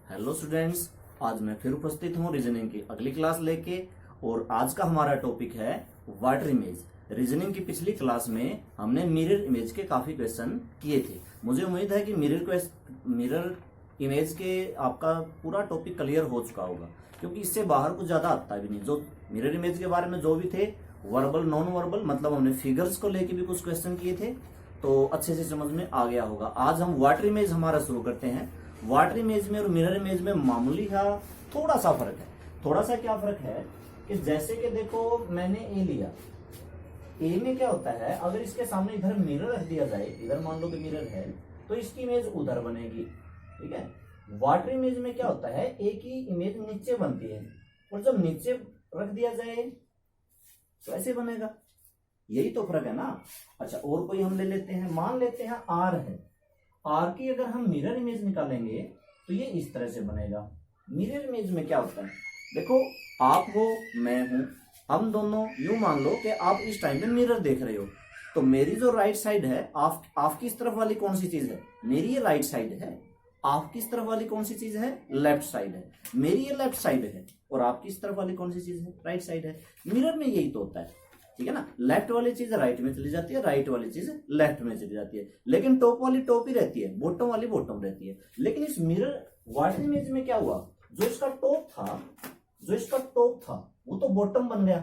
Hello students, आज मैं फिर उपस्थित हूँ रीजनिंग की अगली क्लास लेके। और आज का हमारा टॉपिक है वाटर इमेज। रीजनिंग की पिछली क्लास में हमने मिरर इमेज के काफी क्वेश्चन किए थे। मुझे उम्मीद है कि मिरर इमेज के आपका पूरा टॉपिक क्लियर हो चुका होगा, क्योंकि इससे बाहर कुछ ज्यादा आता भी नहीं। जो मिरर इमेज के बारे में जो भी थे, वर्बल नॉन वर्बल, मतलब हमने फिगर्स को लेके भी कुछ क्वेश्चन किए थे, तो अच्छे से समझ में आ गया होगा। आज हम वाटर इमेज हमारा शुरू करते हैं। वाटर इमेज में और मिरर इमेज में मामूली सा थोड़ा सा फर्क है। थोड़ा सा क्या फर्क है कि जैसे कि देखो, मैंने ए लिया। ए में क्या होता है, अगर इसके सामने इधर मिरर रख दिया जाए, इधर मान लो कि मिरर है, तो इसकी इमेज उधर बनेगी। ठीक है। वाटर इमेज में क्या होता है, ए की इमेज नीचे बनती है, और जब नीचे रख दिया जाए तो ऐसे बनेगा। यही तो फर्क है ना। अच्छा, और कोई हम ले लेते हैं, मान लेते हैं आर है। आर की अगर हम मिरर इमेज निकालेंगे तो ये इस तरह से बनेगा। मिरर इमेज में क्या होता है, देखो आप हो, मैं हूं, हम दोनों यूं मान लो कि आप इस टाइम में मिरर देख रहे हो, तो मेरी जो राइट साइड है, आपकी इस तरफ वाली कौन सी चीज है, मेरी ये राइट साइड है। आपकी इस तरफ वाली कौन सी चीज है, लेफ्ट साइड है। मेरी ये लेफ्ट साइड है, और आपकी इस तरफ वाली कौन सी चीज है, राइट साइड है। मिरर में यही तो होता है, ठीक है ना। लेफ्ट वाली चीज राइट में चली जाती है, राइट वाली चीज लेफ्ट में चली जाती है, लेकिन टॉप वाली टॉप ही रहती है, बॉटम वाली बॉटम रहती है। लेकिन इस मिरर वाटर इमेज में क्या हुआ, जो इसका टॉप था वो तो बॉटम बन गया,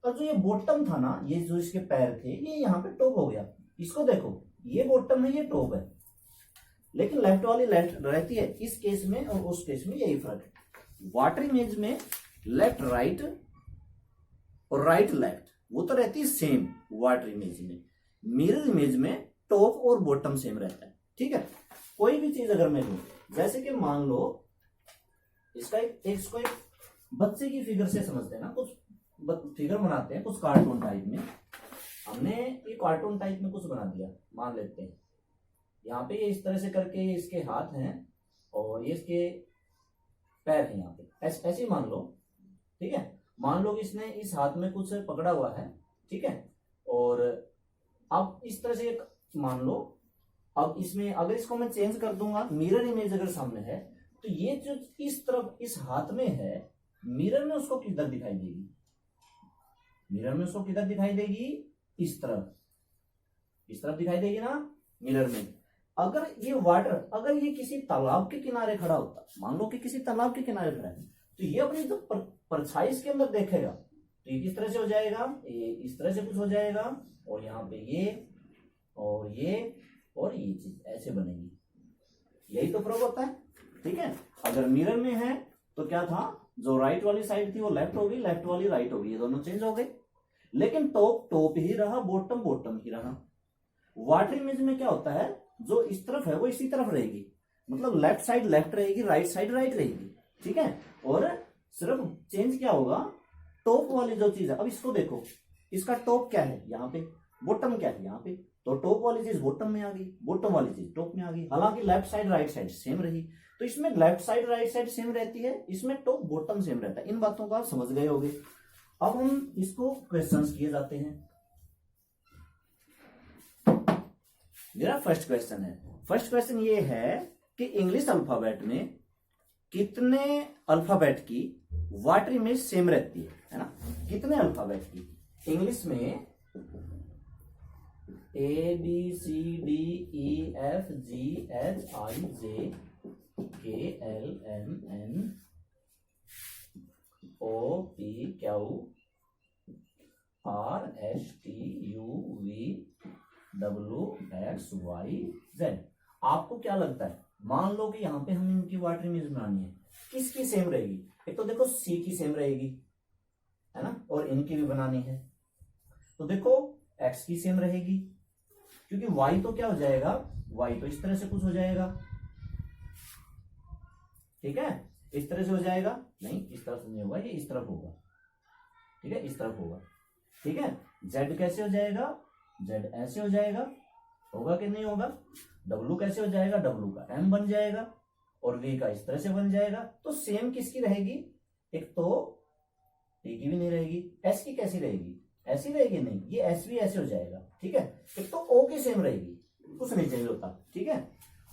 और जो ये बॉटम था ना, ये जो इसके पैर थे, ये यहाँ पे टॉप हो गया। इसको देखो, ये बॉटम है, ये टॉप है, लेकिन लेफ्ट वाली लेफ्ट रहती है। इस केस में और उस केस में यही फर्क है। वाटर इमेज में लेफ्ट राइट और राइट लेफ्ट वो तो रहती है सेम वाटर इमेज में। मिरर इमेज में टॉप और बॉटम सेम रहता है। ठीक है। कोई भी चीज अगर मैं लूं, जैसे कि मान लो इसका इसको एक बच्चे की फिगर से समझते हैं ना, कुछ फिगर बनाते हैं कुछ कार्टून टाइप में। हमने ये कार्टून टाइप में कुछ बना दिया, मान लेते हैं यहाँ पे ये इस तरह से करके इसके हाथ हैं और ये इसके पैर हैं यहाँ पे, ऐसे ही मान लो। ठीक है। मान लो कि इसने इस हाथ में कुछ पकड़ा हुआ है, ठीक है, और अब इस तरह से एक मान लो। अब इसमें अगर इसको मैं चेंज कर दूंगा, मिरर इमेज अगर सामने है, तो ये जो इस तरफ इस हाथ में है, मिरर में उसको किधर दिखाई देगी, मिरर में उसको किधर दिखाई देगी, इस तरफ दिखाई देगी ना मिरर में। अगर ये वाटर, अगर ये किसी तालाब के किनारे खड़ा होता, मान लो कि किसी तालाब के किनारे खड़ा है, तो ये अपनी जो परछाई इसके अंदर देखेगा, तो ये किस तरह से हो जाएगा, ये इस तरह से कुछ हो जाएगा, और यहाँ पे ये और ये चीज ऐसे बनेगी। यही तो फर्क होता है। ठीक है। अगर मिरर में है तो क्या था, जो राइट वाली साइड थी वो लेफ्ट हो गई, लेफ्ट वाली राइट हो गई, ये दोनों चेंज हो गए, लेकिन टॉप टॉप ही रहा, बॉटम बॉटम ही रहा। वाटर इमेज में क्या होता है, जो इस तरफ है वो इसी तरफ रहेगी, मतलब लेफ्ट साइड लेफ्ट रहेगी, राइट साइड राइट रहेगी। ठीक है। और सिर्फ चेंज क्या होगा, टॉप वाली जो चीज है, अब इसको देखो, इसका टॉप क्या है यहाँ पे, बॉटम क्या है यहाँ पे, तो टॉप वाली चीज बॉटम में आ गई, बॉटम वाली चीज टॉप में आ गई। हालांकि left side right side same रही, तो इसमें left side right side same रहती है, इसमें टॉप बॉटम सेम रहता है। इन बातों को आप समझ गए होंगे। अब हम इसको क्वेश्चंस किए जाते हैं। मेरा फर्स्ट क्वेश्चन है, फर्स्ट क्वेश्चन ये है कि इंग्लिश अल्फाबेट में कितने अल्फाबेट की वाटर इमेज सेम रहती है ना। कितने अल्फाबेट की इंग्लिश में, A B C D E F G H I J K L M N O P Q R S T U V W X Y Z. आपको क्या लगता है, मान लो कि यहाँ पे हम इनकी वाटर इमेज बनानी है, किसकी सेम रहेगी। एक तो देखो सी की सेम रहेगी, है ना, और इनकी भी बनानी है, तो देखो एक्स की सेम रहेगी, क्योंकि वाई तो क्या हो जाएगा, वाई तो इस तरह से कुछ हो जाएगा। ठीक है, इस तरह से हो जाएगा, नहीं इस तरफ नहीं होगा, ये इस तरफ होगा। ठीक है, इस तरफ होगा। ठीक है। जेड कैसे हो जाएगा, जेड ऐसे हो जाएगा, होगा कि नहीं होगा। डब्लू कैसे हो जाएगा, डब्लू का एम बन जाएगा, और वी का इस तरह से बन जाएगा। तो सेम किसकी रहेगी, एक तो टी की भी नहीं रहेगी, एस की कैसी रहेगी, ऐसी रहेगी, नहीं ये एस भी ऐसे हो जाएगा। ठीक है। एक तो ओ की सेम रहेगी, कुछ नहीं चेंज होता। ठीक है।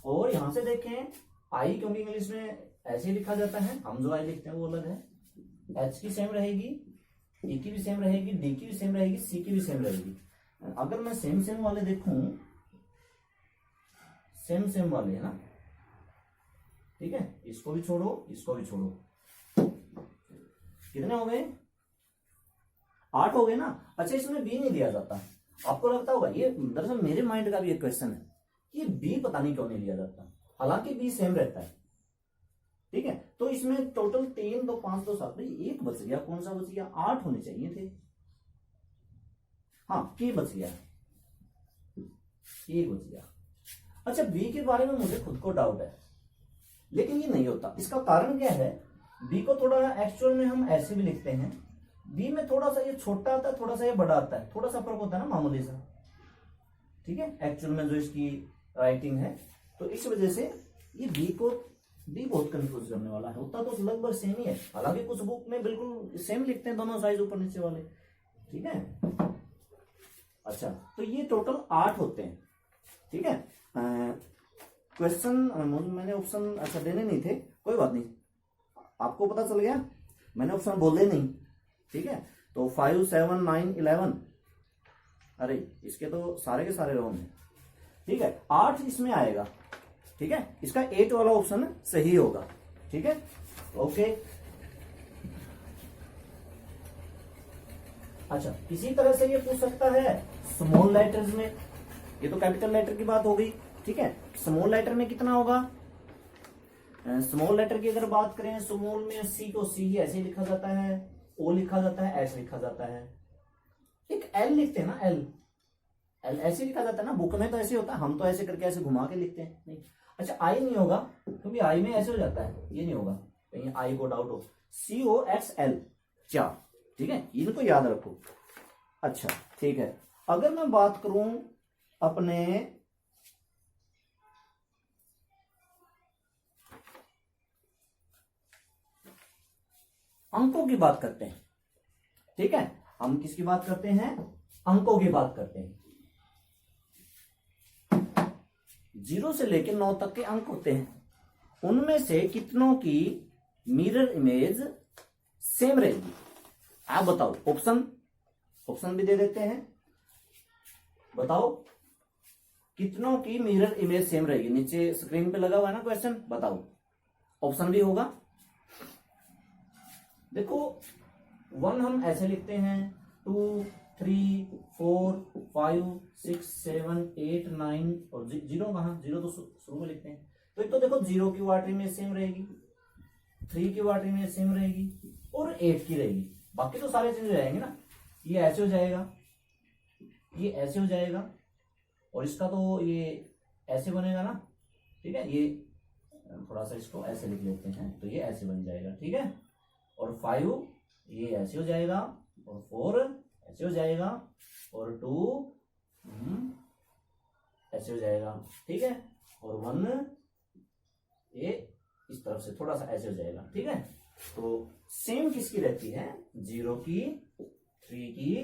और यहां से देखें आई क्योंकि इंग्लिश में ऐसे ही लिखा जाता है, हम जो आई लिखते हैं वो अलग है। एच की सेम रहेगी, ई की भी सेम रहेगी, डी की भी सेम रहेगी, सी की भी सेम रहेगी। अगर मैं सेम सेम वाले देखूं, सेम सेम वाले है ना, ठीक है, इसको भी छोड़ो, इसको भी छोड़ो, कितने हो गए? 8 हो गए ना। अच्छा, इसमें बी नहीं लिया जाता, आपको लगता होगा ये, दरअसल मेरे माइंड का भी एक क्वेश्चन है कि बी पता नहीं क्यों नहीं लिया जाता, हालांकि बी सेम रहता है, ठीक है। तो इसमें टोटल 3 2 5 2 7, भाई एक बच गया, कौन सा बच गया? 8 होने चाहिए थे, हाँ के बच गया, के बच गया। अच्छा, बी के बारे में मुझे खुद को डाउट है, लेकिन ये नहीं होता। इसका कारण क्या है? बी को थोड़ा एक्चुअल में हम ऐसे भी लिखते हैं, बी में थोड़ा सा ये छोटा आता है, थोड़ा सा ये बड़ा आता है, थोड़ा सा फर्क होता है ना, मामूली सा, ठीक है, एक्चुअल में जो इसकी राइटिंग है। तो इस वजह से ये बी बहुत कंफ्यूज करने वाला है। होता तो लगभग सेम ही है, हालांकि कुछ बुक में बिल्कुल सेम लिखते हैं दोनों साइज ऊपर नीचे वाले, ठीक है। अच्छा, तो ये टोटल 8 होते हैं, ठीक है। क्वेश्चन मैंने ऑप्शन अच्छा देने नहीं थे, कोई बात नहीं, आपको पता चल गया, मैंने ऑप्शन बोले नहीं, ठीक है। तो 5 7 9 11, अरे इसके तो सारे के सारे रॉन्ग हैं, ठीक है। 8 इसमें आएगा, ठीक है, इसका 8 वाला ऑप्शन सही होगा, ठीक है, ओके। अच्छा, इसी तरह से ये पूछ सकता है स्मॉल लेटर्स में, ये तो कैपिटल लेटर की बात हो गई, ठीक है। स्मॉल लेटर में कितना होगा? स्मॉल लेटर की अगर बात करें, स्मॉल में सी को सी ही ऐसे लिखा जाता है, ओ लिखा जाता है, एस लिखा जाता है, एक एल लिखते हैं ना, एल ऐसे लिखा जाता है ना, बुक में तो ऐसे होता है, हम तो ऐसे करके ऐसे घुमा के लिखते हैं, नहीं। अच्छा, आई नहीं होगा क्योंकि आई में ऐसे हो जाता है, ये नहीं होगा, कहीं आई को डाउट हो। COXL 4, ठीक है, इनको याद रखो। अच्छा, ठीक है, अगर मैं बात करूं अपने अंकों की बात करते हैं, ठीक है, हम किसकी बात करते हैं? अंकों की बात करते हैं। 0 से लेकर 9 तक के अंक होते हैं, उनमें से कितनों की मिरर इमेज सेम रहेगी? आप बताओ। ऑप्शन भी दे देते हैं, बताओ कितनों की मिरर इमेज सेम रहेगी। नीचे स्क्रीन पे लगा हुआ है ना क्वेश्चन, बताओ, ऑप्शन भी होगा। देखो, 1 हम ऐसे लिखते हैं, 2 3 4 5 6 7 8 9, और 0 कहां? 0 तो शुरू में लिखते हैं। तो एक तो देखो 0 की वाट इमेज सेम रहेगी, 3 की वाट इमेज सेम रहेगी, और 8 की रहेगी। बाकी तो सारे चेंज हो जाएंगे ना, ये ऐसे हो जाएगा, ये ऐसे हो जाएगा, और इसका तो ये ऐसे बनेगा ना, ठीक है। ये थोड़ा सा इसको ऐसे लिख लेते हैं, तो ये ऐसे बन जाएगा, ठीक है। और 5 ये ऐसे हो जाएगा, और 4 ऐसे हो जाएगा, और 2 ऐसे हो जाएगा, ठीक है, और 1 ये इस तरफ से थोड़ा सा ऐसे हो जाएगा, ठीक है। तो सेम किसकी रहती है? 0 की, 3 की,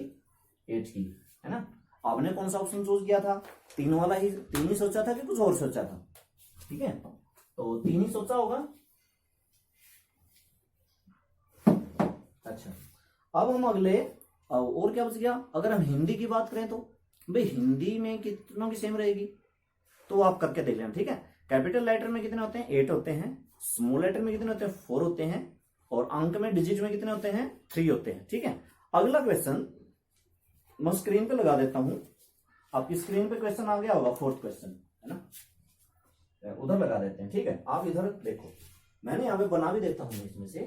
8 की, है ना। आपने कौन सा ऑप्शन चूज किया था? 3 वाला ही, 3 ही सोचा था कि कुछ और सोचा था? ठीक है, तो 3 ही सोचा होगा। अच्छा, अब हम अगले, और क्या बच गया? अगर हम हिंदी की बात करें तो भाई हिंदी में कितनों की सेम रहेगी, तो आप करके देख लेना, ठीक है। कैपिटल लेटर में कितने होते हैं? 8 होते हैं। स्मॉल लेटर में कितने होते हैं? 4 होते हैं। और अंक में, डिजिट में कितने होते हैं? 3 होते हैं, ठीक है। अगला क्वेश्चन मैं स्क्रीन पे लगा देता हूं, आपकी स्क्रीन पे क्वेश्चन आ गया होगा, 4th क्वेश्चन, है ना, उधर लगा देते हैं, ठीक है। आप इधर देखो, मैंने यहां पे बना भी देता हूं इसमें से।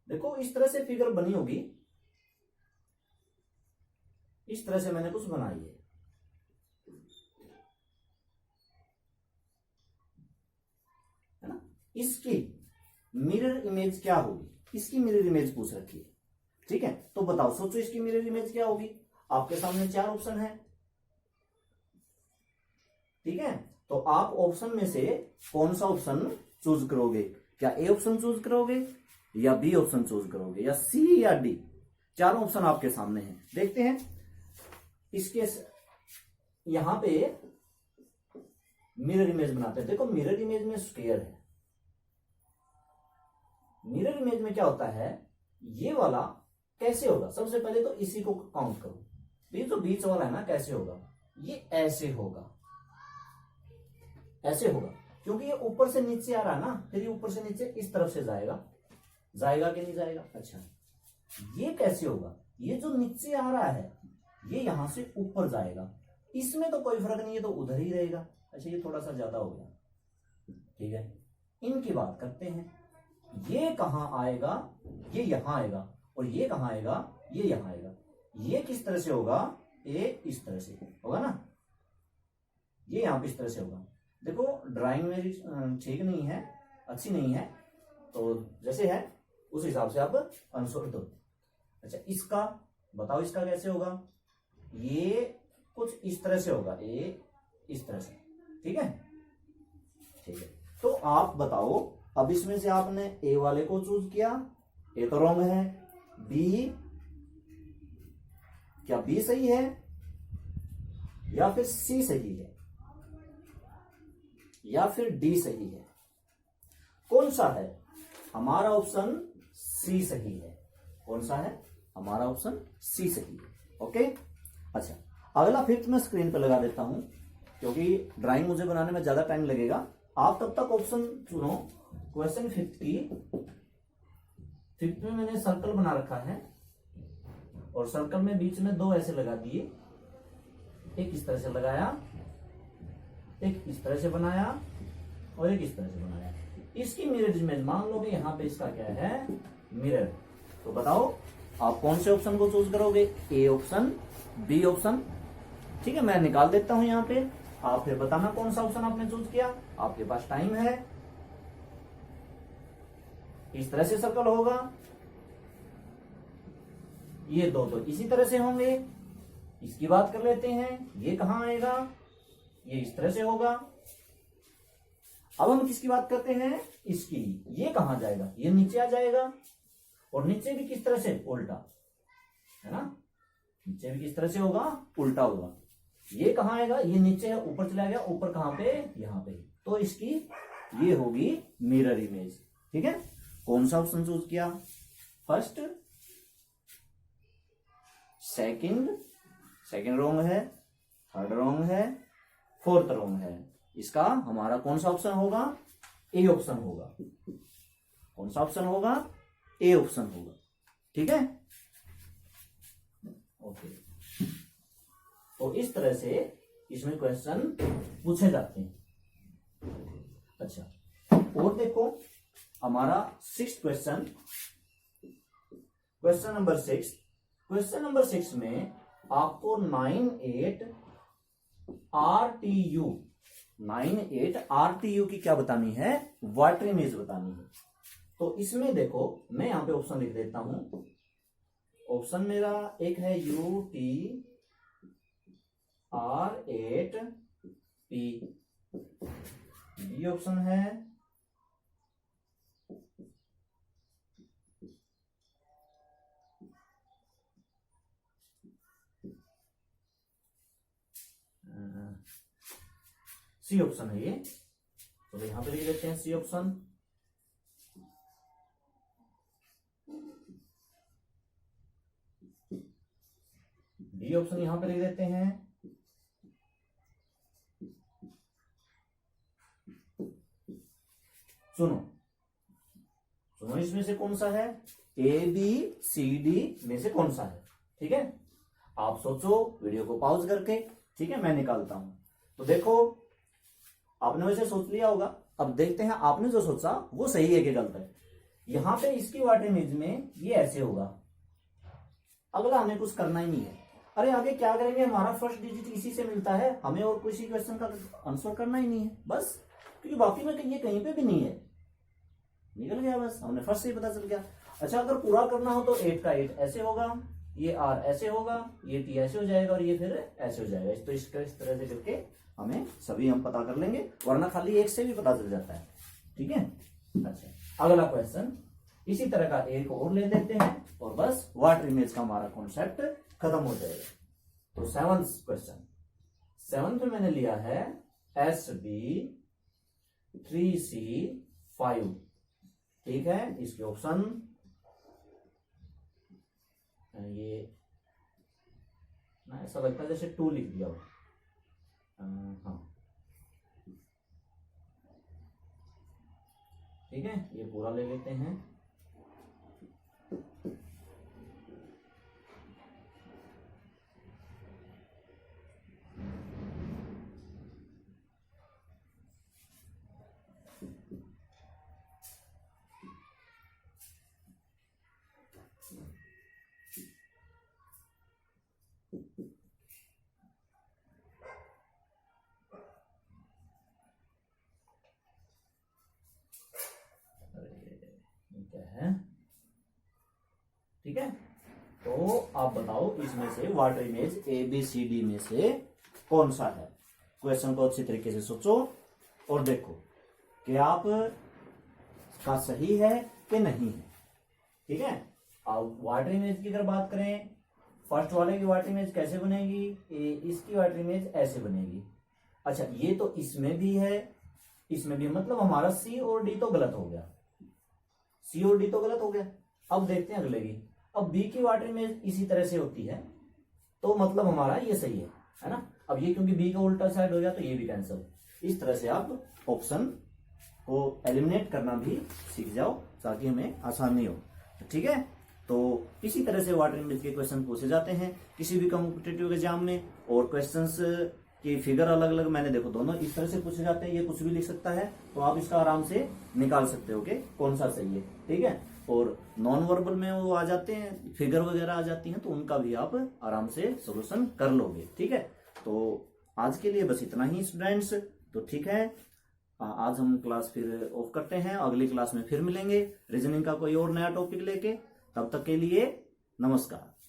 देखो, इस तरह से फिगर बनी होगी, इस तरह से मैंने कुछ बनाई है ना। इसकी मिरर इमेज क्या होगी? इसकी मिरर इमेज पूछ रखी है, ठीक है। तो बताओ, सोचो इसकी मिरर इमेज क्या होगी। आपके सामने 4 ऑप्शन है, ठीक है। तो आप ऑप्शन में से कौन सा ऑप्शन चूज करोगे? क्या ए ऑप्शन चूज करोगे, या बी ऑप्शन चूज करोगे, या सी, या डी? 4 ऑप्शन आपके सामने हैं, देखते हैं। इसके यहां पे मिरर इमेज बनाते हैं। देखो मिरर इमेज में स्क्वायर है, मिरर इमेज में क्या होता है, ये वाला कैसे होगा, सबसे पहले तो इसी को काउंट करो, ये जो बीच वाला है ना कैसे होगा, ये ऐसे होगा, ऐसे होगा, क्योंकि ये ऊपर से नीचे आ रहा है ना, फिर ये ऊपर से नीचे इस तरफ से जाएगा, जाएगा कि नहीं जाएगा। अच्छा ये कैसे होगा, ये जो नीचे आ रहा है ये यहां से ऊपर जाएगा, इसमें तो कोई फर्क नहीं है, तो उधर ही रहेगा। अच्छा ये थोड़ा सा ज्यादा हो गया, ठीक है। इनकी बात करते हैं, ये कहां आएगा, ये यहां आएगा, और ये कहां आएगा, ये यहां आएगा। ये किस तरह से होगा, ये इस तरह से होगा ना, ये यहां पे इस तरह से होगा। देखो ड्राइंग मेरी ठीक नहीं है, अच्छी नहीं है, तो जैसे है उस हिसाब से आप आंसर दो। अच्छा इसका बताओ, इसका कैसे होगा, ये कुछ इस तरह से होगा, ये इस तरह से, ठीक है, ठीक है। तो आप बताओ, अब इसमें से आपने ए वाले को चूज किया, ए तो रॉन्ग है, बी, क्या बी सही है या फिर सी सही है या फिर डी सही है, कौन सा है, हमारा ऑप्शन सी सही है। कौन सा है, हमारा ऑप्शन सी सही है, ओके। अच्छा अगला फिफ्थ में स्क्रीन पे लगा देता हूं, क्योंकि ड्राइंग मुझे बनाने में ज्यादा टाइम लगेगा, आप तब तक ऑप्शन चुनो। क्वेश्चन 50 में मैंने सर्कल बना रखा है, और सर्कल में बीच में दो ऐसे लगा दिए, एक इस तरह से लगाया, एक इस तरह से बनाया, और एक इस तरह से बनाया। इसकी मिरर इमेज मान लो कि यहाँ पे इसका क्या है, मिरर। तो बताओ आप कौन से ऑप्शन को चूज करोगे, ए ऑप्शन, बी ऑप्शन, ठीक है। मैं निकाल देता हूं यहाँ पे, आप फिर बताना कौन सा ऑप्शन आपने चूज किया, आपके पास टाइम है। इस तरह से सर्कल होगा, ये दो तो इसी तरह से होंगे। इसकी बात कर लेते हैं, ये कहां आएगा, ये इस तरह से होगा। अब हम किसकी बात करते हैं, इसकी, ये कहां जाएगा, ये नीचे आ जाएगा, और नीचे भी किस तरह से, उल्टा, है ना, नीचे भी किस तरह से होगा, उल्टा होगा। ये कहां आएगा, ये नीचे है, ऊपर चला गया, ऊपर कहां पे, यहां पे, तो इसकी ये होगी मिरर इमेज, ठीक है। कौन सा ऑप्शन चूज किया, फर्स्ट, सेकंड रॉन्ग है, थर्ड रॉन्ग है, फोर्थ रॉन्ग है। इसका हमारा कौन सा ऑप्शन होगा, ए ऑप्शन होगा। कौन सा ऑप्शन होगा, ए ऑप्शन होगा, ठीक है, ओके। तो इस तरह से इसमें क्वेश्चन पूछे जाते हैं। अच्छा और देखो हमारा sixth question, question number 6। Question number 6 में आपको 9-8 RTU की क्या बतानी है, वाटर इमेज बतानी है। तो इसमें देखो मैं यहां पे ऑप्शन लिख देता हूं। ऑप्शन मेरा एक है UTR8P, बी ऑप्शन है सी ऑप्शन है ये, तो यहां पे लिख देते हैं सी ऑप्शन। डी ऑप्शन यहां पे लिख देते हैं। सुनो इसमें से कौन सा है, ABCD में से कौन सा है, ठीक है। आप सोचो वीडियो को पॉज करके, ठीक है, मैं निकालता हूं। तो देखो आपने वैसे सोच लिया होगा, अब देखते हैं आपने जो सोचा वो सही है कि गलत है। यहां पे इसकी वाटर इमेज में ये ऐसे होगा, अगला हमें कुछ करना ही नहीं है। अरे आगे क्या करेंगे, हमारा फर्स्ट डिजिट इसी से मिलता है, हमें और किसी क्वेश्चन का आंसर करना ही नहीं है बस, क्योंकि बाकी में ये कहीं पे भी नहीं है, निकल गया बस, हमने फर्स्ट से ही पता चल गया। अच्छा अगर पूरा करना हो तो 8 का 8 ऐसे होगा, ये R ऐसे होगा, ये T ऐसे हो जाएगा, और ये फिर ऐसे हो जाएगा। तो इस तरह से करके हमें सभी हम पता कर लेंगे, वरना खाली एक से भी पता चल जाता है, ठीक है। अच्छा अगला क्वेश्चन इसी तरह का एक और ले लेते हैं, और बस वाटर इमेज का हमारा कॉन्सेप्ट खत्म हो जाएगा। तो 7th क्वेश्चन, 7th में मैंने लिया है SB3C5। ठीक है, इसके ऑप्शन ये ना ऐसा लगता है जैसे 2 लिख दिया हो। हाँ ठीक है, ये पूरा ले लेते हैं। क्या है, ठीक है। तो आप बताओ इसमें से वाटर इमेज ABCD में से कौन सा है। क्वेश्चन को अच्छी तरीके से सोचो और देखो कि आप का सही है कि नहीं है। ठीक है, अब वाटर इमेज की अगर बात करें, फर्स्ट वाले की वाटर इमेज कैसे बनेगी, इसकी वाटर इमेज ऐसे बनेगी। अच्छा, ये तो इसमें भी है, इसमें भी, मतलब हमारा C और D तो गलत हो गया, C और D तो गलत हो गया। अब देखते हैं अगले की। अब B की वाटर इमेज इसी तरह से होती है, तो मतलब हमारा ये सही है ना। अब ये क्योंकि B का उल्टा साइड हो गया तो ये भी कैंसिल। इस तरह से आप ऑप्शन को एलिमिनेट करना भी सीख जाओ ताकि हमें आसानी हो। ठीक है, तो इसी तरह से वाटर इमेज के क्वेश्चन पूछे जाते हैं किसी भी कॉम्पिटिटिव एग्जाम में। और क्वेश्चंस की फिगर अलग अलग, मैंने देखो दोनों इस तरह से पूछे जाते हैं, ये कुछ भी लिख सकता है, तो आप इसका आराम से निकाल सकते हो कि कौन सा सही है। ठीक है, और नॉन वर्बल में वो आ जाते हैं, फिगर वगैरह आ जाती हैं, तो उनका भी आप आराम से सोल्यूशन कर लोगे। ठीक है, तो आज के लिए बस इतना ही स्टूडेंट्स। तो ठीक है, आज हम क्लास फिर ऑफ करते हैं, अगली क्लास में फिर मिलेंगे रीजनिंग का कोई और नया टॉपिक लेके। तब तक के लिए नमस्कार।